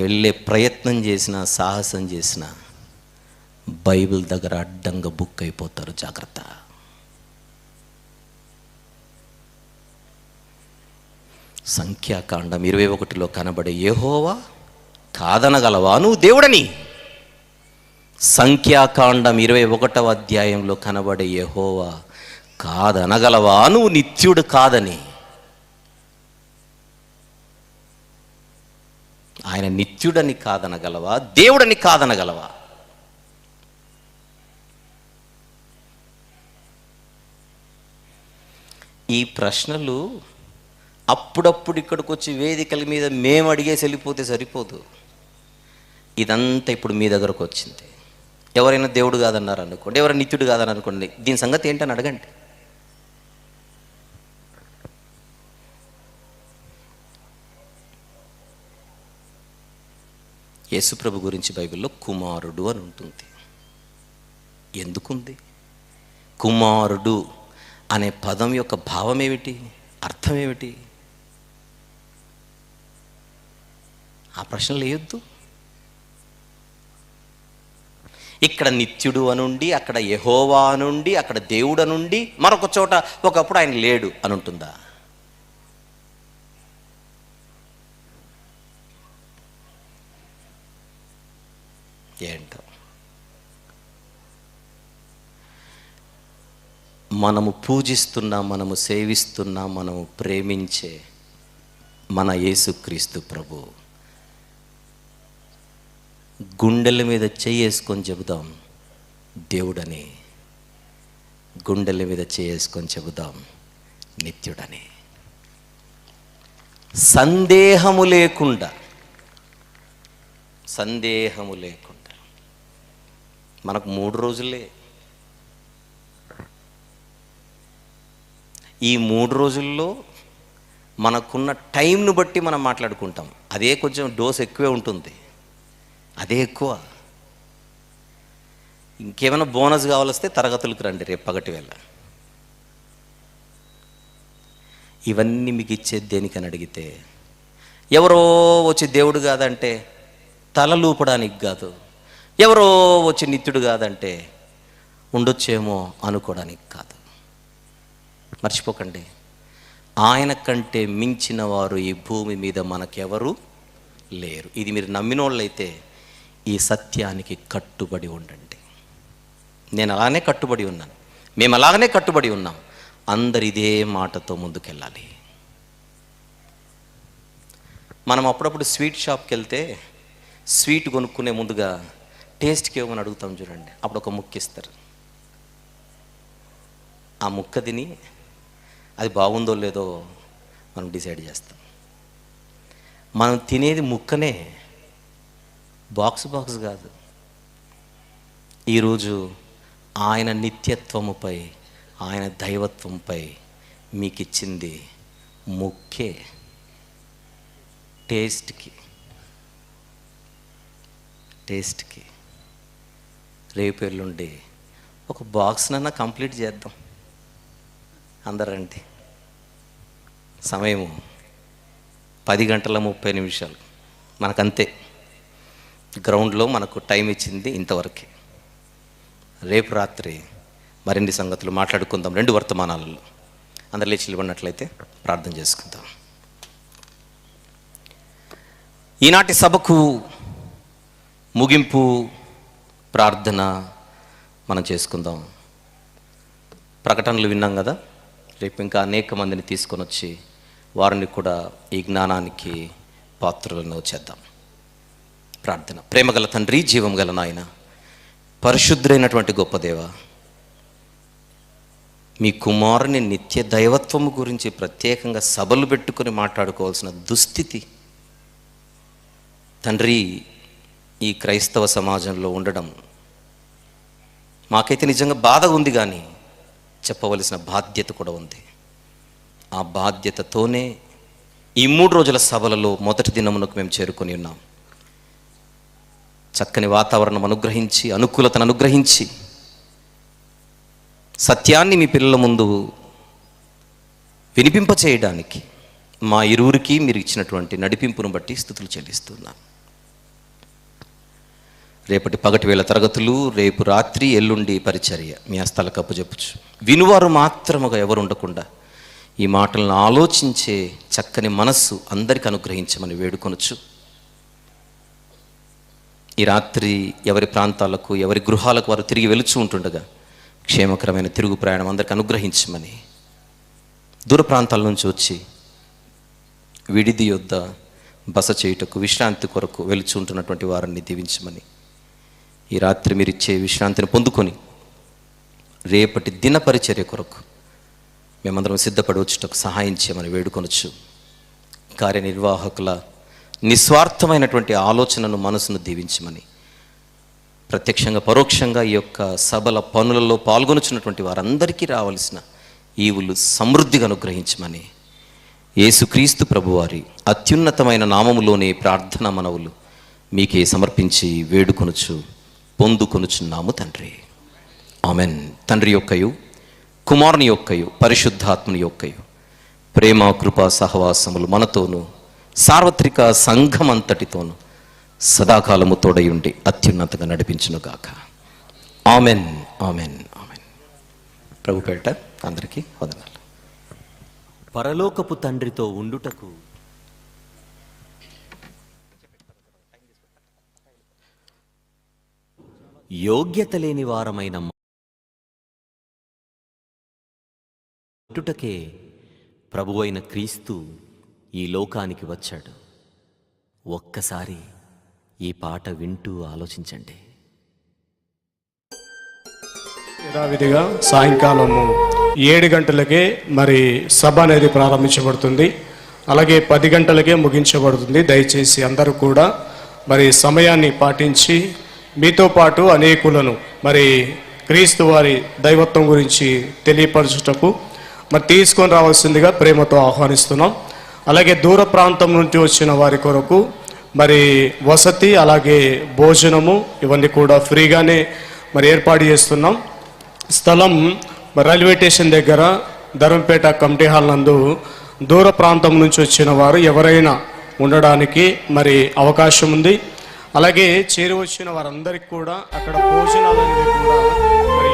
వెళ్ళే ప్రయత్నం చేసిన, సాహసం చేసిన బైబిల్ దగ్గర అడ్డంగా బుక్ అయిపోతారు. జాగ్రత్త. సంఖ్యాకాండం 21లో కనబడే యెహోవా కాదనగలవా నువ్వు దేవుడని? సంఖ్యాకాండం 21వ అధ్యాయంలో కనబడే యెహోవా కాదనగలవా నువ్వు నిత్యుడు కాదని? ఆయన నిత్యుడని కాదనగలవా? దేవుడని కాదనగలవా? ఈ ప్రశ్నలు అప్పుడప్పుడు ఇక్కడికి వచ్చి వేదికల మీద మేము అడిగేసి వెళ్ళిపోతే సరిపోదు. ఇదంతా ఇప్పుడు మీ దగ్గరకు వచ్చింది. ఎవరైనా దేవుడు కాదన్నారు అనుకోండి, ఎవరైనా నిత్యుడు కాదని అనుకోండి, దీని సంగతి ఏంటని అడగండి. యేసుప్రభు గురించి బైబిల్లో కుమారుడు అని ఉంటుంది. ఎందుకుంది? కుమారుడు అనే పదం యొక్క భావం ఏమిటి, అర్థం ఏమిటి? ఆ ప్రశ్నలు వేయొద్దు. ఇక్కడ నిత్యుడు అనుండి, అక్కడ యెహోవా అనుండి, అక్కడ దేవుడు అనుండి, మరొక చోట ఒకప్పుడు ఆయన లేడు అని ఉంటుందా? ఏంటో మనము పూజిస్తున్నా, మనము సేవిస్తున్నా, మనము ప్రేమించే మన యేసుక్రీస్తు ప్రభు గుండెల మీద చేసుకొని చెబుదాం దేవుడని, గుండెల మీద చేసుకొని చెబుదాం నిత్యుడని. సందేహము లేకుండా మనకు 3 రోజులే. ఈ 3 రోజుల్లో మనకున్న టైంను బట్టి మనం మాట్లాడుకుంటాం. అదే కొంచెం డోస్ ఎక్కువే ఉంటుంది, అదే ఎక్కువ. ఇంకేమైనా బోనస్ కావాలొస్తే తరగతులకు రండి రేపు పగటి వేళ. ఇవన్నీ మీకు ఇచ్చేది దేనికని అడిగితే, ఎవరో వచ్చి దేవుడు కాదంటే తలలూపడానికి కాదు, ఎవరో వచ్చి నిత్యుడు కాదంటే ఉండొచ్చేమో అనుకోవడానికి కాదు. మర్చిపోకండి, ఆయన కంటే మించిన వారు ఈ భూమి మీద మనకెవరు లేరు. ఇది మీరు నమ్మినోళ్ళైతే ఈ సత్యానికి కట్టుబడి ఉండండి. నేను అలానే కట్టుబడి ఉన్నాను, మేము అలాగనే కట్టుబడి ఉన్నాం. అందరు ఇదే మాటతో ముందుకెళ్ళాలి. మనం అప్పుడప్పుడు స్వీట్ షాప్కి వెళ్తే స్వీట్ కొనుక్కునే ముందుగా టేస్ట్కి ఏమని అడుగుతాం చూడండి. అప్పుడు ఒక ముక్క ఇస్తారు. ఆ ముక్క తిని అది బాగుందో లేదో మనం డిసైడ్ చేస్తాం. మనం తినేది ముక్కనే, బాక్స్ కాదు. ఈరోజు ఆయన నిత్యత్వముపై, ఆయన దైవత్వంపై మీకు ఇచ్చింది ముక్కే, టేస్ట్కి. రేపు ఎల్లుండి ఒక బాక్స్నన్నా కంప్లీట్ చేద్దాం. అందరండి. సమయము 10:30 మనకంతే. గ్రౌండ్లో మనకు టైం ఇచ్చింది ఇంతవరకే. రేపు రాత్రి మరిన్ని సంగతులు మాట్లాడుకుందాం 2 వర్తమానాలలో. అందరు లేచి నిలబడినట్లయితే ప్రార్థన చేసుకుందాం. ఈనాటి సభకు ముగింపు ప్రార్థన మనం చేసుకుందాం. ప్రకటనలు విన్నాం కదా, రేపు ఇంకా అనేక మందిని తీసుకొని వచ్చి వారిని కూడా ఈ జ్ఞానానికి పాత్రలను చేద్దాం. ప్రార్థన. ప్రేమగల తండ్రి, జీవం గల నాయన, పరిశుద్ధులైనటువంటి గొప్ప దేవ, మీ కుమారుని నిత్య దైవత్వము గురించి ప్రత్యేకంగా సభలు పెట్టుకొని మాట్లాడుకోవాల్సిన దుస్థితి తండ్రి ఈ క్రైస్తవ సమాజంలో ఉండడం మాకైతే నిజంగా బాధగా ఉంది, కానీ చెప్పవలసిన బాధ్యత కూడా ఉంది. ఆ బాధ్యతతోనే ఈ 3 రోజుల సభలలో మొదటి దినమునకు మేము చేరుకొని ఉన్నాం. చక్కని వాతావరణం అనుగ్రహించి, అనుకూలతను అనుగ్రహించి, సత్యాన్ని మీ పిల్లల ముందు వినిపింపచేయడానికి మా ఇరువురికి మీరు ఇచ్చినటువంటి నడిపింపును బట్టి స్తుతులు చెల్లిస్తున్నాను. రేపటి పగటి వేళ తరగతులు, రేపు రాత్రి ఎల్లుండి పరిచర్య మీ హస్తాలకు అప్పచెప్పుచు, వినువారు మాత్రముగా ఎవరు ఉండకుండా ఈ మాటలను ఆలోచించే చక్కని మనస్సు అందరికి అనుగ్రహించమని వేడుకొనొచ్చు. ఈ రాత్రి ఎవరి ప్రాంతాలకు, ఎవరి గృహాలకు వారు తిరిగి వెలుచు ఉంటుండగా క్షేమకరమైన తిరుగు ప్రయాణం అందరికి అనుగ్రహించమని, దూర ప్రాంతాల నుంచి వచ్చి విడిది యొద్ద బస చేయుటకు, విశ్రాంతి కొరకు వెలుచు ఉంటున్నటువంటి వారిని దీవించమని, ఈ రాత్రి మీరు ఇచ్చే విశ్రాంతిని పొందుకొని రేపటి దిన పరిచర్య కొరకు మేమందరం సిద్ధపడి వచ్చుటకు సహాయం చేయమని వేడుకొనొచ్చు. కార్యనిర్వాహకుల నిస్వార్థమైనటువంటి ఆలోచనను, మనసును దీవించమని, ప్రత్యక్షంగా పరోక్షంగా ఈ యొక్క సభల పనులలో పాల్గొనుచున్నటువంటి వారందరికీ రావలసిన ఈవులు సమృద్ధిగా అనుగ్రహించమని యేసుక్రీస్తు ప్రభువారి అత్యున్నతమైన నామములోనే ప్రార్థన మనవులు మీకే సమర్పించి వేడుకొనుచు పొందుకొనుచున్నాము తండ్రి. ఆమెన్. తండ్రి యొక్కయు, కుమారుని యొక్కయు, పరిశుద్ధాత్మని యొక్కయు ప్రేమ, కృపా సహవాసములు మనతోనూ సార్వత్రిక సంఘమంతటితోనూ సదాకాలము తోడయుండి అత్యున్నతంగా నడిపించునుగాక. Amen, amen, amen. ప్రభు పేరిట అందరికీ వందనాలు. పరలోకపు తండ్రితో ఉండుటకు యోగ్యత లేని వారమైన ఉండుటకే ప్రభువైన క్రీస్తు ఈ లోకానికి వచ్చాడు. ఒక్కసారి ఈ పాట వింటూ ఆలోచించండి. యథావిధిగా సాయంకాలము 7 గంటలకే మరి సభ అనేది ప్రారంభించబడుతుంది. అలాగే 10 గంటలకే ముగించబడుతుంది. దయచేసి అందరూ కూడా మరి సమయాన్ని పాటించి మీతో పాటు అనేకులను మరి క్రీస్తు వారి దైవత్వం గురించి తెలియపరచుటకు మరి తీసుకొని రావాల్సిందిగా ప్రేమతో ఆహ్వానిస్తున్నాం. అలాగే దూర ప్రాంతం నుండి వచ్చిన వారి కొరకు మరి వసతి, అలాగే భోజనము ఇవన్నీ కూడా ఫ్రీగానే మరి ఏర్పాటు చేస్తున్నాం. స్థలం రైల్వే స్టేషన్ దగ్గర ధర్మపేట కమిటీ హాల్ నందు దూర ప్రాంతం నుంచి వచ్చిన వారు ఎవరైనా ఉండడానికి మరి అవకాశం ఉంది. అలాగే చేరి వచ్చిన వారందరికీ కూడా అక్కడ భోజనాలు అనేవి కూడా మరి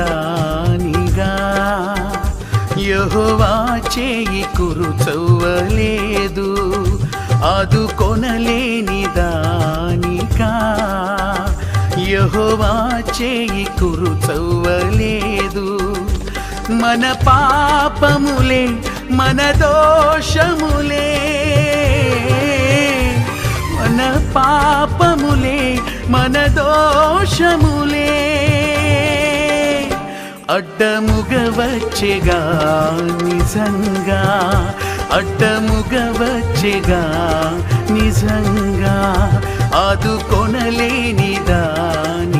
ఆదుకొనలేనిదానిగా యెహోవా చేయి కురుచవ్వలేదు. ఆదుకొనలేనిదానిగా యెహోవా చేయి కురుచవ్వలేదు. మన పాపములే, మన దోషములే, మన పాపములే, మన దోషములే అడ్డముగ వచ్చెగా, నిజంగా అడ్డముగ వచ్చెగా, నిజంగా ఆదుకొనలేని దాని